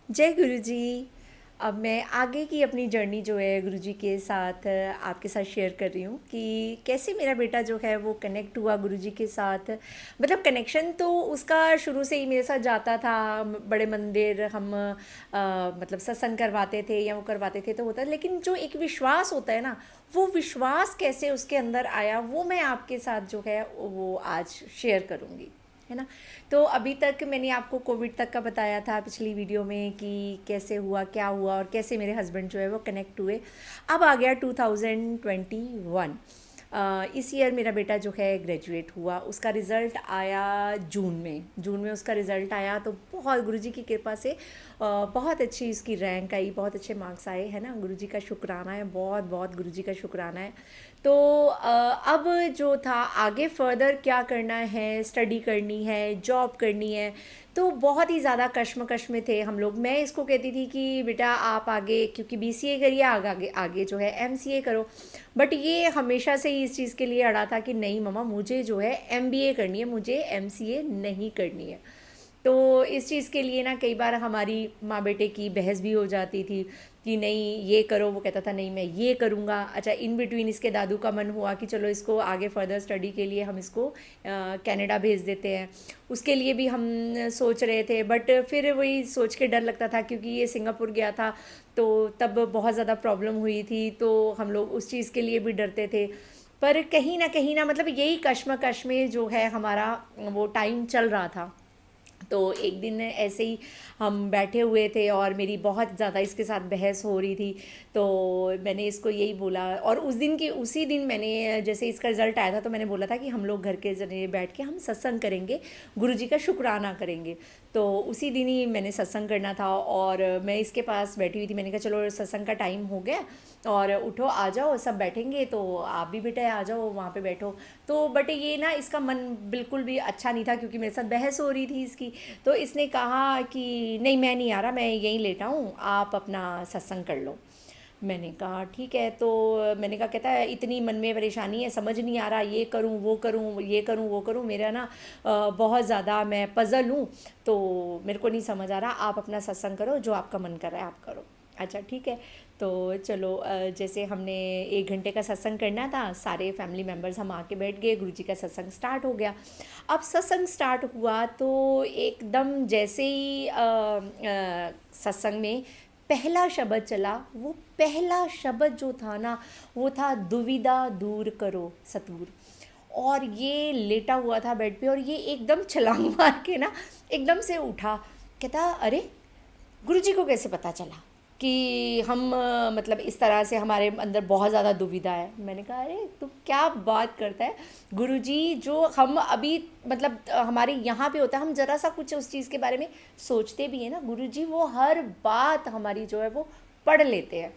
जय गुरु जी। अब मैं आगे की अपनी जर्नी जो है गुरु जी के साथ आपके साथ शेयर कर रही हूँ कि कैसे मेरा बेटा जो है वो कनेक्ट हुआ गुरु जी के साथ। मतलब कनेक्शन तो उसका शुरू से ही मेरे साथ जाता था। बड़े मंदिर हम मतलब सत्संग करवाते थे या वो करवाते थे तो होता, लेकिन जो एक विश्वास होता है ना, वो विश्वास कैसे उसके अंदर आया वो मैं आपके साथ जो है वो आज शेयर करूँगी, है ना। तो अभी तक मैंने आपको कोविड तक का बताया था पिछली वीडियो में कि कैसे हुआ क्या हुआ और कैसे मेरे हस्बैंड जो है वो कनेक्ट हुए। अब आ गया 2021। इस ईयर मेरा बेटा जो है ग्रेजुएट हुआ, उसका रिज़ल्ट आया जून में उसका रिज़ल्ट आया। तो बहुत गुरुजी की कृपा से बहुत अच्छी इसकी रैंक आई, बहुत अच्छे मार्क्स आए, है ना। गुरुजी का शुक्राना है, बहुत बहुत गुरुजी का शुक्राना है। तो अब जो था आगे फर्दर क्या करना है, स्टडी करनी है, जॉब करनी है, तो बहुत ही ज़्यादा कश्मकश में थे हम लोग। मैं इसको कहती थी कि बेटा आप आगे, क्योंकि बीसीए करिए, आगे आगे आगे जो है एमसीए करो। बट ये हमेशा से ही इस चीज़ के लिए अड़ा था कि नहीं मम्मा, मुझे जो है एमबीए करनी है, मुझे एमसीए नहीं करनी है। तो इस चीज़ के लिए ना कई बार हमारी माँ बेटे की बहस भी हो जाती थी कि नहीं ये करो, वो कहता था नहीं मैं ये करूँगा। अच्छा, इन बिटवीन इसके दादू का मन हुआ कि चलो इसको आगे फर्दर स्टडी के लिए हम इसको कनाडा भेज देते हैं। उसके लिए भी हम सोच रहे थे, बट फिर वही सोच के डर लगता था क्योंकि ये सिंगापुर गया था तो तब बहुत ज़्यादा प्रॉब्लम हुई थी, तो हम लोग उस चीज़ के लिए भी डरते थे। पर कहीं ना मतलब यही कश्मकश में जो है हमारा वो टाइम चल रहा था। तो एक दिन ऐसे ही हम बैठे हुए थे और मेरी बहुत ज़्यादा इसके साथ बहस हो रही थी। तो मैंने इसको यही बोला, और उसी दिन मैंने, जैसे इसका रिज़ल्ट आया था तो मैंने बोला था कि हम लोग घर के जरिए बैठ के हम सत्संग करेंगे, गुरुजी का शुक्राना करेंगे। तो उसी दिन ही मैंने सत्संग करना था और मैं इसके पास बैठी हुई थी। मैंने कहा चलो सत्संग का टाइम हो गया और उठो आ जाओ, सब बैठेंगे, तो आप भी बेटा आ जाओ वहाँ पे बैठो। तो बट ये ना इसका मन बिल्कुल भी अच्छा नहीं था क्योंकि मेरे साथ बहस हो रही थी इसकी। तो इसने कहा कि नहीं मैं नहीं आ रहा, मैं यहीं लेटा हूँ, आप अपना सत्संग कर लो। मैंने कहा ठीक है। तो मैंने कहा, कहता है इतनी मन में परेशानी है, समझ नहीं आ रहा, ये करूँ वो करूँ, ये करूँ वो करूँ, मेरा ना बहुत ज़्यादा मैं पज़ल हूँ, तो मेरे को नहीं समझ आ रहा, आप अपना सत्संग करो, जो आपका मन कर रहा है आप करो। अच्छा ठीक है। तो चलो जैसे हमने 1 घंटे का सत्संग करना था, सारे फैमिली मेम्बर्स हम आके बैठ गए, गुरुजी का सत्संग स्टार्ट हो गया। अब सत्संग स्टार्ट हुआ तो एकदम जैसे ही सत्संग में पहला शब्द चला, वो पहला शब्द जो था ना, वो था दुविधा दूर करो सतगुरु। और ये लेटा हुआ था बेड पे और ये एकदम छलांग मार के ना एकदम से उठा। कहता अरे, गुरुजी को कैसे पता चला कि हम मतलब इस तरह से हमारे अंदर बहुत ज़्यादा दुविधा है। मैंने कहा अरे तू क्या बात करता है, गुरुजी जो हम अभी मतलब हमारे यहाँ पे होता है, हम ज़रा सा कुछ उस चीज़ के बारे में सोचते भी हैं ना, गुरुजी वो हर बात हमारी जो है वो पढ़ लेते हैं।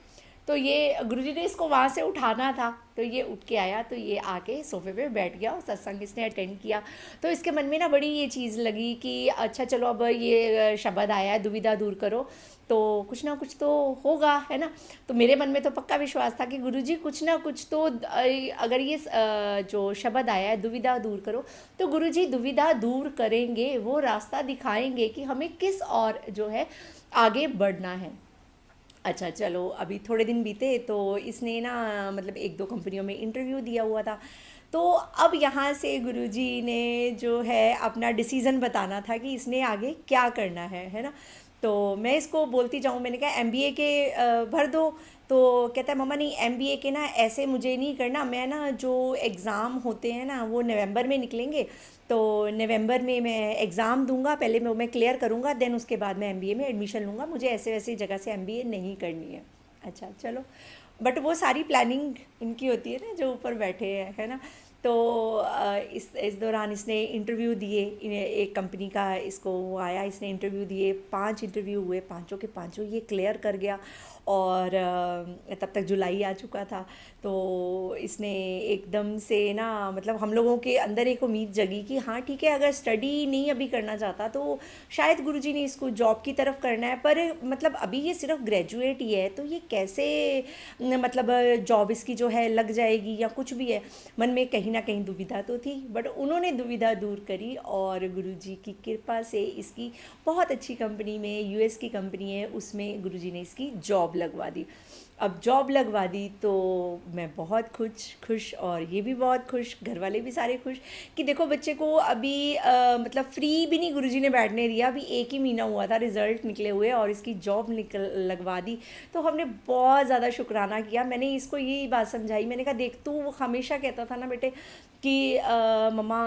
तो ये गुरुजी ने इसको वहाँ से उठाना था, तो ये उठ के आया, तो ये आके सोफे पे बैठ गया और सत्संग इसने अटेंड किया। तो इसके मन में ना बड़ी ये चीज़ लगी कि अच्छा चलो अब ये शब्द आया है दुविधा दूर करो, तो कुछ ना कुछ तो होगा, है ना। तो मेरे मन में तो पक्का विश्वास था कि गुरुजी कुछ ना कुछ तो अगर ये जो शब्द आया है दुविधा दूर करो, तो गुरुजी दुविधा दूर करेंगे, वो रास्ता दिखाएंगे कि हमें किस और जो है आगे बढ़ना है। अच्छा चलो, अभी थोड़े दिन बीते तो इसने ना मतलब 1-2 कंपनियों में इंटरव्यू दिया हुआ था। तो अब यहाँ से गुरुजी ने जो है अपना डिसीज़न बताना था कि इसने आगे क्या करना है ना। तो मैं इसको बोलती जाऊँ, मैंने कहा एमबीए के भर दो। तो कहता है मम्मा नहीं, एमबीए के ना ऐसे मुझे नहीं करना, मैं ना जो एग्ज़ाम होते हैं ना वो नवंबर में निकलेंगे, तो नवंबर में मैं एग्ज़ाम दूंगा, पहले मैं क्लियर करूंगा, देन उसके बाद मैं एमबीए में एडमिशन लूँगा, मुझे ऐसे वैसी जगह से एमबीए नहीं करनी है। अच्छा चलो, बट वो सारी प्लानिंग इनकी होती है ना जो ऊपर बैठे हैं, है ना। तो इस दौरान इसने इंटरव्यू दिए, एक कंपनी का इसको वो आया, इसने इंटरव्यू दिए, 5 इंटरव्यू हुए, पांचों के पांचों ये क्लियर कर गया। और तब तक जुलाई आ चुका था। तो इसने एकदम से ना मतलब हम लोगों के अंदर एक उम्मीद जगी कि हाँ ठीक है, अगर स्टडी नहीं अभी करना चाहता तो शायद गुरुजी ने इसको जॉब की तरफ करना है, पर मतलब अभी ये सिर्फ ग्रेजुएट ही है, तो ये कैसे मतलब जॉब इसकी जो है लग जाएगी या कुछ भी है। मन में कहीं कहीं ना कहीं दुविधा तो थी, बट उन्होंने दुविधा दूर करी और गुरुजी की कृपा से इसकी बहुत अच्छी कंपनी में, यूएस की कंपनी है उसमें गुरुजी ने इसकी जॉब लगवा दी। अब जॉब लगवा दी तो मैं बहुत खुश और ये भी बहुत खुश, घर वाले भी सारे खुश कि देखो बच्चे को अभी मतलब फ्री भी नहीं गुरुजी ने बैठने दिया, अभी एक ही महीना हुआ था रिज़ल्ट निकले हुए और इसकी जॉब निकल लगवा दी। तो हमने बहुत ज़्यादा शुक्राना किया। मैंने इसको यही बात समझाई, मैंने कहा देख तू हमेशा कहता था ना बेटे कि मम्मा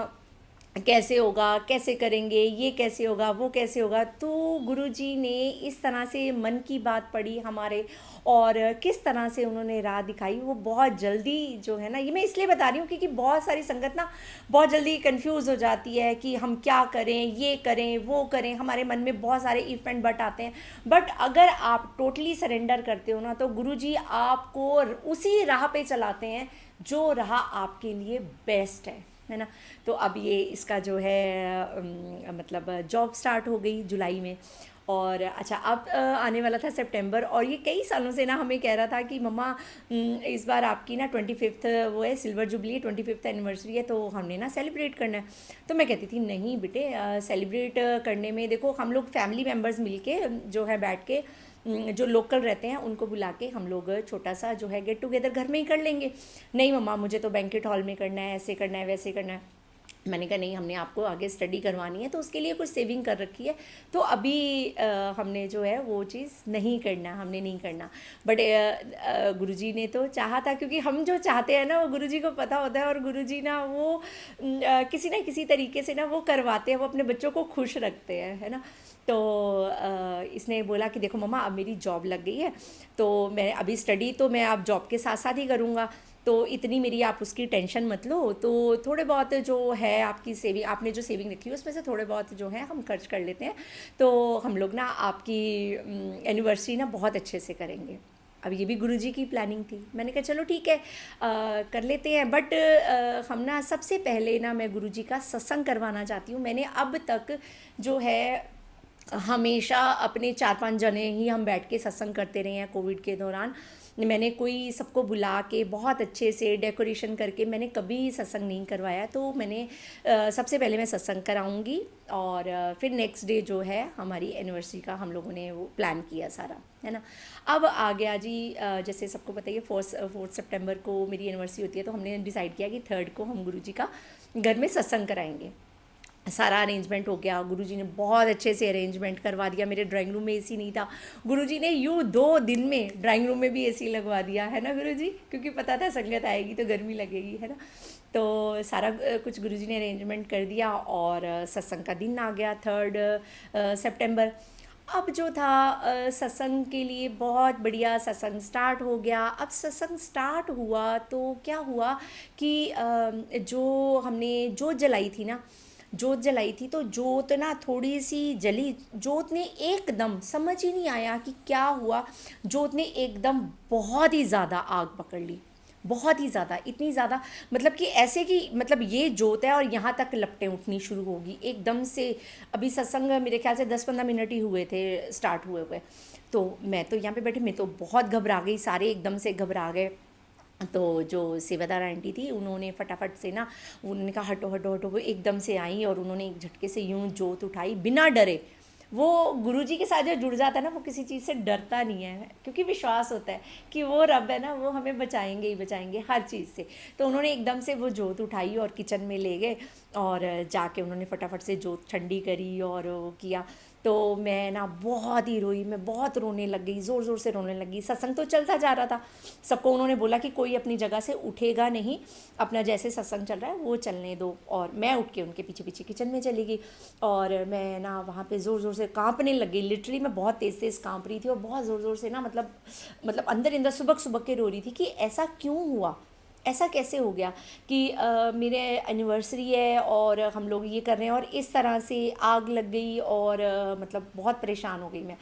कैसे होगा, कैसे करेंगे, ये कैसे होगा, वो कैसे होगा, तो गुरुजी ने इस तरह से मन की बात पढ़ी हमारे और किस तरह से उन्होंने राह दिखाई। वो बहुत जल्दी जो है ना, ये मैं इसलिए बता रही हूँ क्योंकि बहुत सारी संगत ना बहुत जल्दी कंफ्यूज हो जाती है कि हम क्या करें, ये करें, वो करें, हमारे मन में बहुत सारे इफ एंड बट आते हैं। बट अगर आप टोटली सरेंडर करते हो ना तो गुरुजी आपको उसी राह पे चलाते हैं जो राह आपके लिए बेस्ट है ना। तो अब ये इसका जो है मतलब जॉब स्टार्ट हो गई जुलाई में। और अच्छा अब आने वाला था सितंबर, और ये कई सालों से ना हमें कह रहा था कि मम्मा इस बार आपकी ना 25th वो है सिल्वर जुबली, 25th एनिवर्सरी है, तो हमने ना सेलिब्रेट करना है। तो मैं कहती थी नहीं बेटे, सेलिब्रेट करने में देखो हम लोग फैमिली मेम्बर्स मिलके जो है बैठ के जो लोकल रहते हैं उनको बुला के हम लोग छोटा सा जो है गेट टुगेदर घर में ही कर लेंगे। नहीं मम्मा मुझे तो बैंकेट हॉल में करना है, ऐसे करना है, वैसे करना है। मैंने कहा नहीं, हमने आपको आगे स्टडी करवानी है तो उसके लिए कुछ सेविंग कर रखी है, तो अभी हमने जो है वो चीज़ नहीं करना, हमने नहीं करना। बट गुरुजी ने तो चाहा था, क्योंकि हम जो चाहते हैं ना वो गुरुजी को पता होता है, और गुरुजी ना वो किसी ना किसी तरीके से ना वो करवाते हैं, वो अपने बच्चों को खुश रखते हैं, है ना। तो इसने बोला कि देखो मम्मा अब मेरी जॉब लग गई है, तो मैं अभी स्टडी तो मैं अब जॉब के साथ साथ ही करूँगा, तो इतनी मेरी आप उसकी टेंशन मत लो, तो थोड़े बहुत जो है आपकी सेविंग, आपने जो सेविंग रखी है उसमें से थोड़े बहुत जो है हम खर्च कर लेते हैं, तो हम लोग ना आपकी एनिवर्सरी ना बहुत अच्छे से करेंगे। अब ये भी गुरुजी की प्लानिंग थी। मैंने कहा चलो ठीक है, कर लेते हैं, बट हम ना सबसे पहले ना मैं गुरुजी का सत्संग करवाना चाहती हूँ। मैंने अब तक जो है हमेशा अपने 4-5 जने ही हम बैठ के सत्संग करते रहे हैं कोविड के दौरान। मैंने कोई सबको बुला के बहुत अच्छे से डेकोरेशन करके मैंने कभी सत्संग नहीं करवाया, तो मैंने सबसे पहले मैं सत्संग कराऊंगी और फिर नेक्स्ट डे जो है हमारी एनिवर्सरी का हम लोगों ने वो प्लान किया सारा, है ना। अब आ गया जी, जैसे सबको पता है 4 सितंबर को मेरी एनिवर्सरी होती है, तो हमने डिसाइड किया कि 3rd को हम गुरुजी का घर में सत्संग कराएंगे। सारा अरेंजमेंट हो गया, गुरुजी ने बहुत अच्छे से अरेंजमेंट करवा दिया। मेरे ड्राइंग रूम में एसी नहीं था, गुरुजी ने यूँ 2 दिन में ड्राइंग रूम में भी एसी लगवा दिया, है ना गुरुजी, क्योंकि पता था संगत आएगी तो गर्मी लगेगी, है ना। तो सारा कुछ गुरुजी ने अरेंजमेंट कर दिया और सत्संग का दिन आ गया 3rd सितंबर। अब जो था सत्संग के लिए बहुत बढ़िया सत्संग स्टार्ट हो गया। अब सत्संग स्टार्ट हुआ तो क्या हुआ कि जो हमने जोत जलाई थी ना, जोत जलाई थी, तो जोत ना थोड़ी सी जली, जोत ने एकदम समझ ही नहीं आया कि क्या हुआ, जोत ने एकदम बहुत ही ज़्यादा आग पकड़ ली, बहुत ही ज़्यादा, इतनी ज़्यादा मतलब कि ऐसे कि मतलब ये जोत है और यहाँ तक लपटें उठनी शुरू होगी एकदम से। अभी सत्संग मेरे ख्याल से 10-15 मिनट ही हुए थे स्टार्ट हुए हुए, तो मैं तो यहाँ पे बैठी, मैं तो बहुत घबरा गई, सारे एकदम से घबरा गए। तो जो सेवादार आंटी थी उन्होंने फटाफट से ना, उन्होंने कहा हटो हटो हटो, वो एकदम से आई और उन्होंने एक झटके से यूं जोत उठाई बिना डरे। वो गुरुजी के साथ जो जुड़ जाता है ना वो किसी चीज़ से डरता नहीं है, क्योंकि विश्वास होता है कि वो रब है ना, वो हमें बचाएंगे ही बचाएंगे हर चीज़ से। तो उन्होंने एकदम से वो जोत उठाई और किचन में ले गए और जाके उन्होंने फटाफट से जोत ठंडी करी और वो किया। तो मैं ना बहुत ही रोई, मैं बहुत रोने लग गई, ज़ोर ज़ोर से रोने लगी। सत्संग तो चलता जा रहा था, सबको उन्होंने बोला कि कोई अपनी जगह से उठेगा नहीं, अपना जैसे सत्संग चल रहा है वो चलने दो। और मैं उठ के उनके पीछे पीछे किचन में चली गई और मैं ना वहाँ पे ज़ोर ज़ोर से काँपने लग गई, लिटरली मैं बहुत तेज़ तेज़ काँप रही थी और बहुत ज़ोर ज़ोर से ना मतलब अंदर अंदर सुबह सुबह के रो रही थी कि ऐसा क्यों हुआ, ऐसा कैसे हो गया कि मेरे एनिवर्सरी है और हम लोग ये कर रहे हैं और इस तरह से आग लग गई और मतलब बहुत परेशान हो गई मैं।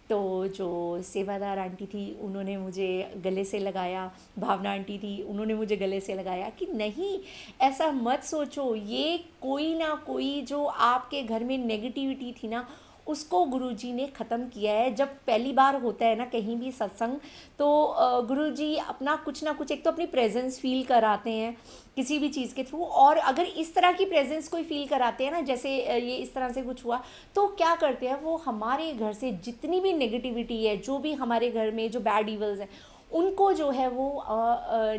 तो जो सेवादार आंटी थी उन्होंने मुझे गले से लगाया, भावना आंटी थी उन्होंने मुझे गले से लगाया कि नहीं ऐसा मत सोचो, ये कोई ना कोई जो आपके घर में नेगेटिविटी थी ना उसको गुरुजी ने ख़त्म किया है। जब पहली बार होता है ना कहीं भी सत्संग, तो गुरुजी अपना कुछ ना कुछ, एक तो अपनी प्रेजेंस फील कराते हैं किसी भी चीज़ के थ्रू, और अगर इस तरह की प्रेजेंस कोई फील कराते हैं ना, जैसे ये इस तरह से कुछ हुआ, तो क्या करते हैं वो हमारे घर से जितनी भी नेगेटिविटी है, जो भी हमारे घर में जो बैड इवल्स हैं, उनको जो है वो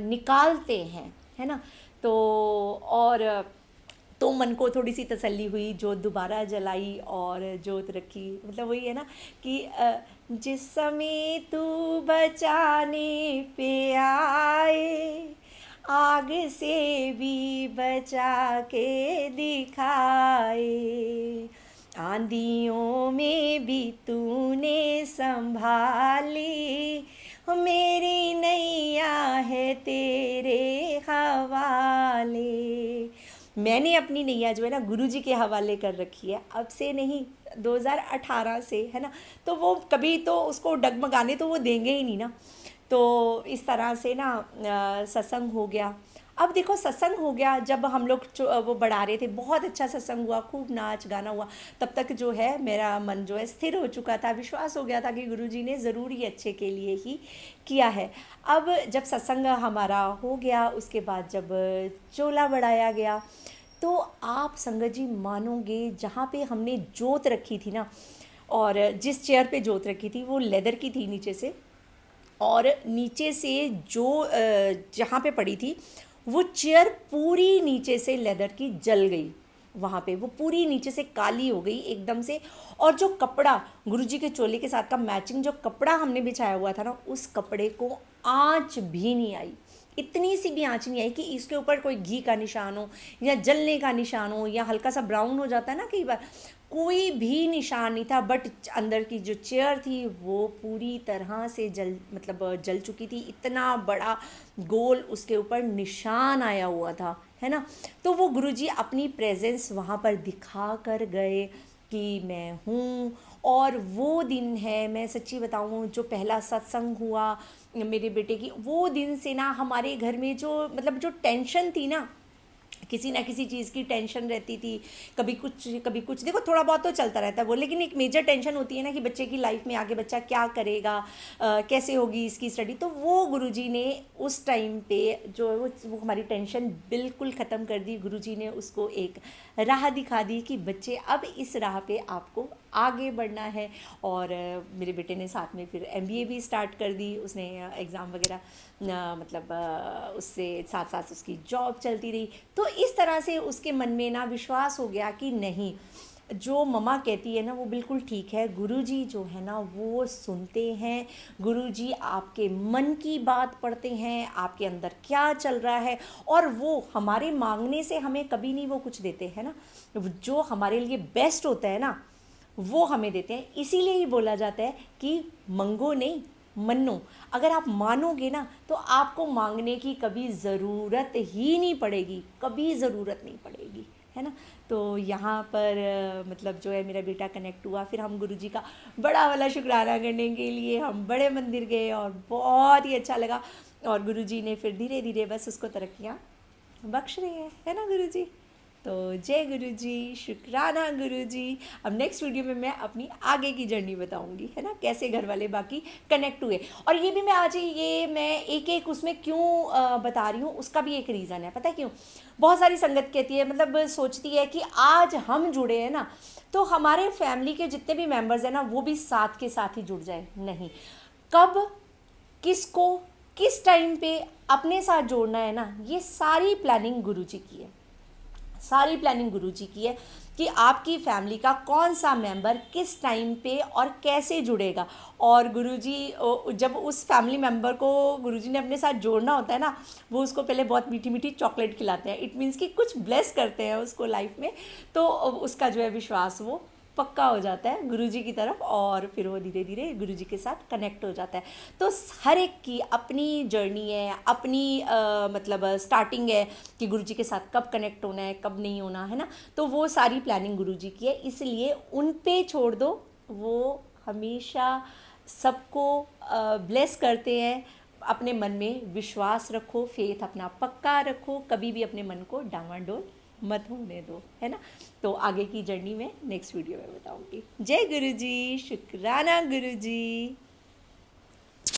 निकालते हैं, है ना। तो और तो मन को थोड़ी सी तसल्ली हुई, जोत दोबारा जलाई और जोत रखी, मतलब वही है ना कि जिस समय तू बचाने पे आए, आग से भी बचा के दिखाए, आंधियों में भी तूने संभाली, मेरी नैया है तेरे हवाले। मैंने अपनी नैया जो है ना गुरुजी के हवाले कर रखी है, अब से नहीं, 2018 से, है ना। तो वो कभी तो उसको डगमगाने तो वो देंगे ही नहीं ना। तो इस तरह से ना सत्संग हो गया। अब देखो सत्संग हो गया, जब हम लोग वो बढ़ा रहे थे, बहुत अच्छा सत्संग हुआ, खूब नाच गाना हुआ। तब तक जो है मेरा मन जो है स्थिर हो चुका था, विश्वास हो गया था कि गुरुजी ने ज़रूर ही अच्छे के लिए ही किया है। अब जब सत्संग हमारा हो गया, उसके बाद जब चोला बढ़ाया गया, तो आप संगत जी मानोगे, जहाँ पे हमने जोत रखी थी ना, और जिस चेयर पे जोत रखी थी वो लेदर की थी नीचे से, और नीचे से जो जहाँ पे पड़ी थी वो चेयर पूरी नीचे से लेदर की जल गई, वहाँ पे वो पूरी नीचे से काली हो गई एकदम से। और जो कपड़ा गुरुजी के चोले के साथ का मैचिंग जो कपड़ा हमने बिछाया हुआ था ना, उस कपड़े को आँच भी नहीं आई, इतनी सी भी आँच नहीं आई कि इसके ऊपर कोई घी का निशान हो या जलने का निशान हो, या हल्का सा ब्राउन हो जाता है ना कई बार, कोई भी निशान नहीं था। बट अंदर की जो चेयर थी वो पूरी तरह से जल चुकी थी, इतना बड़ा गोल उसके ऊपर निशान आया हुआ था, है ना। तो वो गुरुजी अपनी प्रेजेंस वहाँ पर दिखा कर गए कि मैं हूँ। और वो दिन है, मैं सच्ची बताऊँ, जो पहला सत्संग हुआ मेरे बेटे की, वो दिन से ना हमारे घर में जो जो टेंशन थी ना, किसी ना किसी चीज़ की टेंशन रहती थी, कभी कुछ, देखो थोड़ा बहुत तो चलता रहता है वो, लेकिन एक मेजर टेंशन होती है ना कि बच्चे की लाइफ में आगे बच्चा क्या करेगा, कैसे होगी इसकी स्टडी। तो वो गुरुजी ने उस टाइम पे जो है वो हमारी टेंशन बिल्कुल ख़त्म कर दी। गुरुजी ने उसको एक राह दिखा दी कि बच्चे अब इस राह पे आपको आगे बढ़ना है। और मेरे बेटे ने साथ में फिर एमबीए भी स्टार्ट कर दी, उसने एग्ज़ाम वगैरह उससे साथ साथ उसकी जॉब चलती रही। तो इस तरह से उसके मन में ना विश्वास हो गया कि नहीं, जो मम्मा कहती है ना वो बिल्कुल ठीक है, गुरुजी जो है ना वो सुनते हैं, गुरुजी आपके मन की बात पढ़ते हैं, आपके अंदर क्या चल रहा है, और वो हमारे मांगने से हमें कभी नहीं वो कुछ देते हैं ना, जो हमारे लिए बेस्ट होता है ना वो हमें देते हैं। इसीलिए ही बोला जाता है कि मंगो नहीं मनो। अगर आप मानोगे ना तो आपको मांगने की कभी ज़रूरत ही नहीं पड़ेगी, कभी ज़रूरत नहीं पड़ेगी, है ना। तो यहाँ पर जो है मेरा बेटा कनेक्ट हुआ। फिर हम गुरुजी का बड़ा वाला शुक्राना करने के लिए हम बड़े मंदिर गए और बहुत ही अच्छा लगा। और गुरुजी ने फिर धीरे धीरे बस उसको तरक्कियाँ बख्श रहे हैं, है ना गुरुजी। तो जय गुरुजी, शुक्राना गुरुजी। अब नेक्स्ट वीडियो में मैं अपनी आगे की जर्नी बताऊंगी, है ना, कैसे घर वाले बाकी कनेक्ट हुए। और ये भी मैं आज ये मैं एक एक उसमें क्यों बता रही हूँ, उसका भी एक रीज़न है। पता है क्यों? बहुत सारी संगत कहती है, सोचती है कि आज हम जुड़े हैं ना तो हमारे फैमिली के जितने भी मेंबर्स हैं ना वो भी साथ के साथ ही जुड़ जाए। नहीं, कब किसको किस टाइम पे अपने साथ जोड़ना है ना, ये सारी प्लानिंग गुरुजी की है, सारी प्लानिंग गुरुजी की है कि आपकी फैमिली का कौन सा मेंबर किस टाइम पे और कैसे जुड़ेगा। और गुरुजी जब उस फैमिली मेंबर को गुरुजी ने अपने साथ जोड़ना होता है ना, वो उसको पहले बहुत मीठी मीठी चॉकलेट खिलाते हैं। इट मीन्स कि कुछ ब्लेस करते हैं उसको लाइफ में, तो उसका जो है विश्वास वो पक्का हो जाता है गुरुजी की तरफ, और फिर वो धीरे धीरे गुरुजी के साथ कनेक्ट हो जाता है। तो हर एक की अपनी जर्नी है, अपनी स्टार्टिंग है कि गुरुजी के साथ कब कनेक्ट होना है, कब नहीं होना, है ना। तो वो सारी प्लानिंग गुरुजी की है, इसलिए उन पे छोड़ दो, वो हमेशा सबको ब्लेस करते हैं। अपने मन में विश्वास रखो, फेथ अपना पक्का रखो, कभी भी अपने मन को डामाडोल मत होने दो, है ना। तो आगे की जर्नी में नेक्स्ट वीडियो में बताऊंगी। जय गुरु जी, शुक्राना गुरु जी।